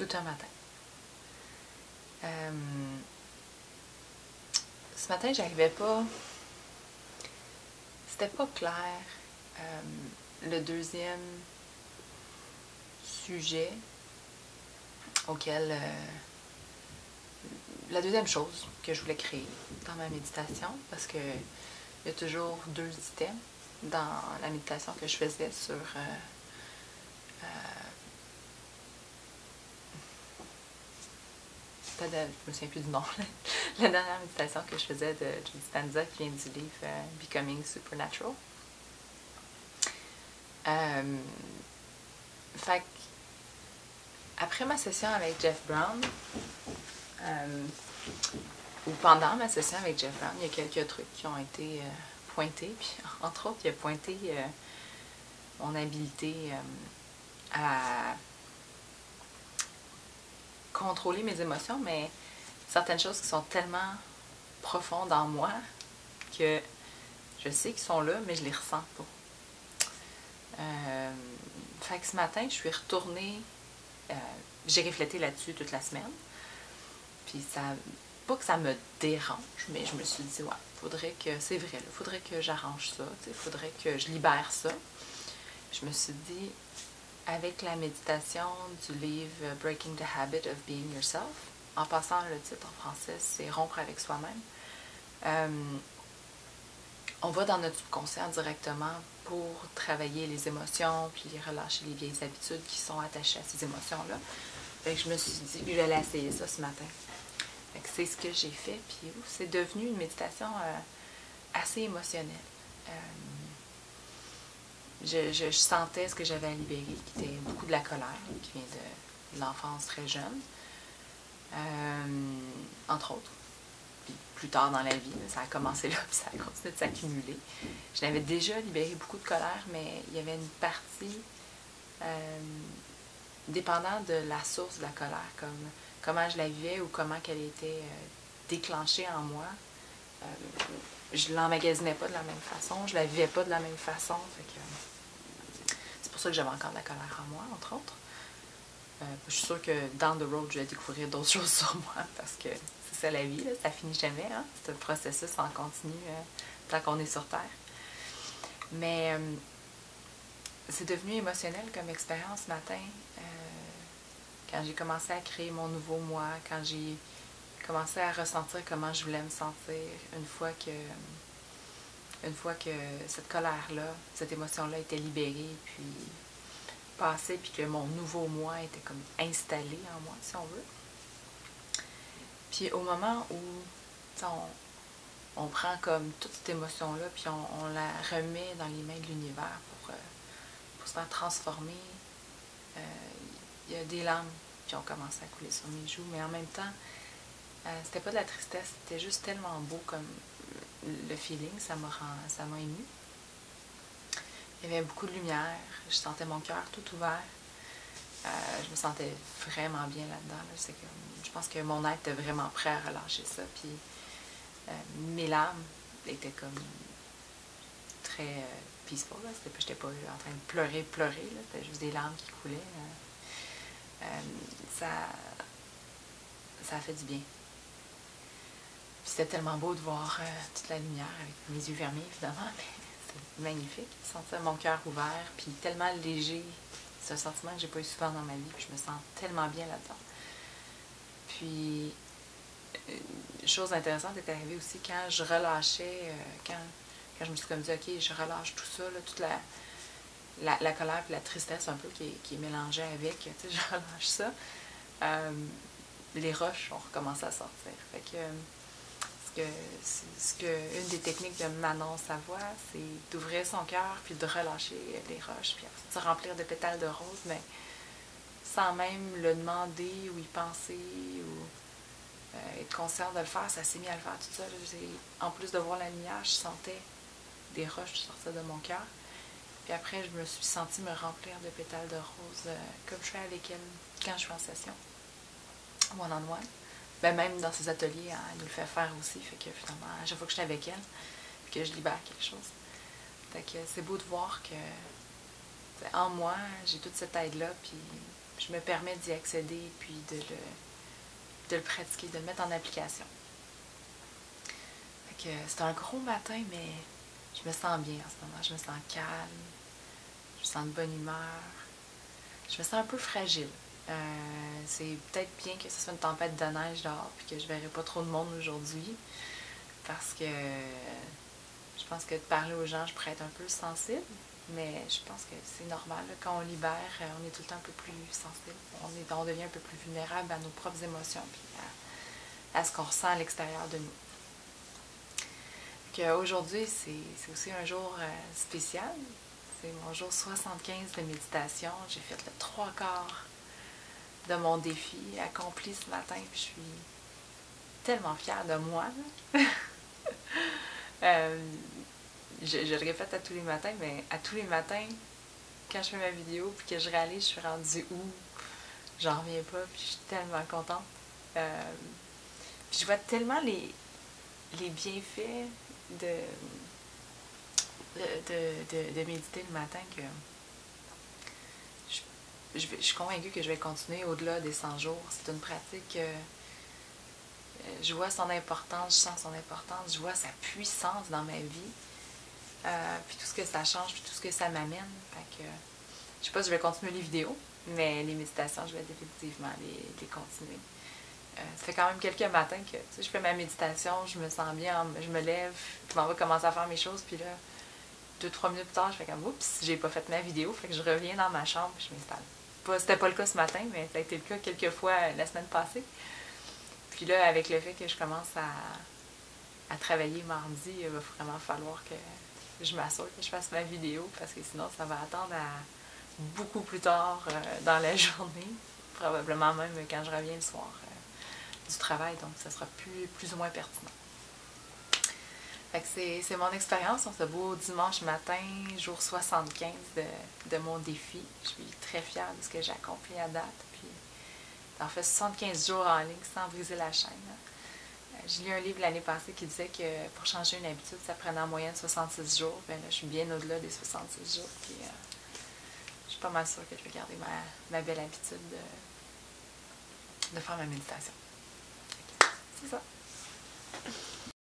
tout un matin. Ce matin, j'arrivais pas... C'était pas clair. Le deuxième sujet auquel... la deuxième chose que je voulais créer dans ma méditation, parce que il y a toujours 2 items dans la méditation que je faisais sur... je me souviens plus du nom. La dernière méditation que je faisais de Joe Dispenza qui vient du livre Becoming Supernatural. Fait après ma session avec Jeff Brown, ou pendant ma session avec Jeff Brown, il y a quelques trucs qui ont été pointés. Puis, entre autres, il a pointé mon habileté à contrôler mes émotions, mais certaines choses qui sont tellement profondes en moi que je sais qu'ils sont là, mais je les ressens pas. Fait que ce matin, je suis retournée, j'ai réfléchi là-dessus toute la semaine, puis ça, pas que ça me dérange, mais je me suis dit, ouais, faudrait que, c'est vrai, il faudrait que j'arrange ça, il faudrait que je libère ça. Je me suis dit, avec la méditation du livre Breaking the Habit of Being Yourself, en passant le titre en français, c'est Rompre avec soi-même, on va dans notre subconscient directement pour travailler les émotions, puis relâcher les vieilles habitudes qui sont attachées à ces émotions-là. Fait que je me suis dit que j'allais essayer ça ce matin. Fait que c'est ce que j'ai fait, puis c'est devenu une méditation assez émotionnelle. Je sentais ce que j'avais à libérer, qui était beaucoup de la colère, qui vient de l'enfance très jeune, entre autres. Puis plus tard dans la vie, ça a commencé là, puis ça a continué de s'accumuler. Je l'avais déjà libéré beaucoup de colère, mais il y avait une partie dépendant de la source de la colère, comme comment je la vivais ou comment qu'elle était déclenchée en moi. Je l'emmagasinais pas de la même façon, je la vivais pas de la même façon. Fait que, c'est pour ça que j'avais encore de la colère en moi, entre autres. Je suis sûre que down the road, je vais découvrir d'autres choses sur moi, parce que c'est ça la vie, là, ça finit jamais. Hein? C'est un processus en continu tant qu'on est sur Terre. Mais c'est devenu émotionnel comme expérience ce matin, quand j'ai commencé à créer mon nouveau moi, quand j'ai commencé à ressentir comment je voulais me sentir une fois que cette colère-là, cette émotion-là était libérée, puis passée, puis que mon nouveau moi était comme installé en moi, si on veut. Puis au moment où on prend comme toute cette émotion-là, puis on la remet dans les mains de l'univers pour se faire transformer, il y a des larmes qui ont commencé à couler sur mes joues, mais en même temps, c'était pas de la tristesse, c'était juste tellement beau comme le feeling, ça m'a émue. Il y avait beaucoup de lumière, je sentais mon cœur tout ouvert. Je me sentais vraiment bien là-dedans. Là. Je pense que mon être était vraiment prêt à relâcher ça. Puis mes larmes étaient comme très peaceful. Je n'étais pas en train de pleurer. C'était juste des larmes qui coulaient. Ça a fait du bien. Puis c'était tellement beau de voir toute la lumière avec mes yeux fermés, évidemment, mais c'était magnifique. Sentir mon cœur ouvert, puis tellement léger. C'est un sentiment que j'ai pas eu souvent dans ma vie, puis je me sens tellement bien là-dedans. Puis, chose intéressante est arrivée aussi quand je relâchais, quand je me suis comme dit, ok, je relâche tout ça, là, toute la colère et la tristesse un peu qui est mélangée avec, tu sais, je relâche ça. Les roches ont recommencé à sortir. Fait que une des techniques de Manon Savoie, c'est d'ouvrir son cœur puis de relâcher les roches, puis de se remplir de pétales de rose, mais sans même le demander ou y penser ou être conscient de le faire, ça s'est mis à le faire tout seul. En plus de voir la lumière, je sentais des roches sortir de mon cœur. Puis après, je me suis sentie me remplir de pétales de rose, comme je fais avec elle quand je suis en session, one-on-one. Ben même dans ses ateliers, elle nous le fait faire aussi. Fait que finalement, à chaque fois que je suis avec elle, que je libère quelque chose. Fait que c'est beau de voir que en moi, j'ai toute cette aide-là, puis je me permets d'y accéder puis de le pratiquer, de le mettre en application. Fait que c'est un gros matin, mais je me sens bien en ce moment. Je me sens calme, je me sens de bonne humeur, je me sens un peu fragile. C'est peut-être bien que ce soit une tempête de neige dehors puis que je ne verrai pas trop de monde aujourd'hui parce que je pense que de parler aux gens, je pourrais être un peu sensible, mais je pense que c'est normal. Là, quand on libère, on est tout le temps un peu plus sensible. On devient un peu plus vulnérable à nos propres émotions puis à ce qu'on ressent à l'extérieur de nous. Aujourd'hui, c'est aussi un jour spécial. C'est mon jour 75 de méditation. J'ai fait le 3/4 de mon défi accompli ce matin. Puis je suis tellement fière de moi. Je le répète à tous les matins, mais à tous les matins, quand je fais ma vidéo puis que je réalise je suis rendue où, j'en reviens pas, puis je suis tellement contente. Puis je vois tellement les bienfaits de méditer le matin que je suis convaincue que je vais continuer au-delà des 100 jours. C'est une pratique, je vois son importance, je sens son importance, je vois sa puissance dans ma vie, puis tout ce que ça change, puis tout ce que ça m'amène. Fait que, je sais pas si je vais continuer les vidéos, mais les méditations, je vais définitivement les continuer. Ça fait quand même quelques matins que je fais ma méditation, je me sens bien, je me lève, je m'en vais commencer à faire mes choses, puis là, 2-3 minutes plus tard, je fais comme oups, j'ai pas fait ma vidéo, fait que je reviens dans ma chambre et je m'installe. C'était pas le cas ce matin, mais ça a été le cas quelques fois la semaine passée. Puis là, avec le fait que je commence à travailler mardi, il va vraiment falloir que je m'assure que je fasse ma vidéo parce que sinon, ça va attendre à beaucoup plus tard dans la journée, probablement même quand je reviens le soir du travail, donc ça sera plus ou moins pertinent. Fait que c'est mon expérience en ce beau dimanche matin, jour 75 de mon défi. Je suis très fière de ce que j'ai accompli à date. Puis, ça en fait 75 jours en ligne sans briser la chaîne. J'ai lu un livre l'année passée qui disait que pour changer une habitude, ça prenait en moyenne 66 jours. Bien là, je suis bien au-delà des 66 jours. Puis, je suis pas mal sûre que je vais garder ma belle habitude de faire ma méditation. C'est ça.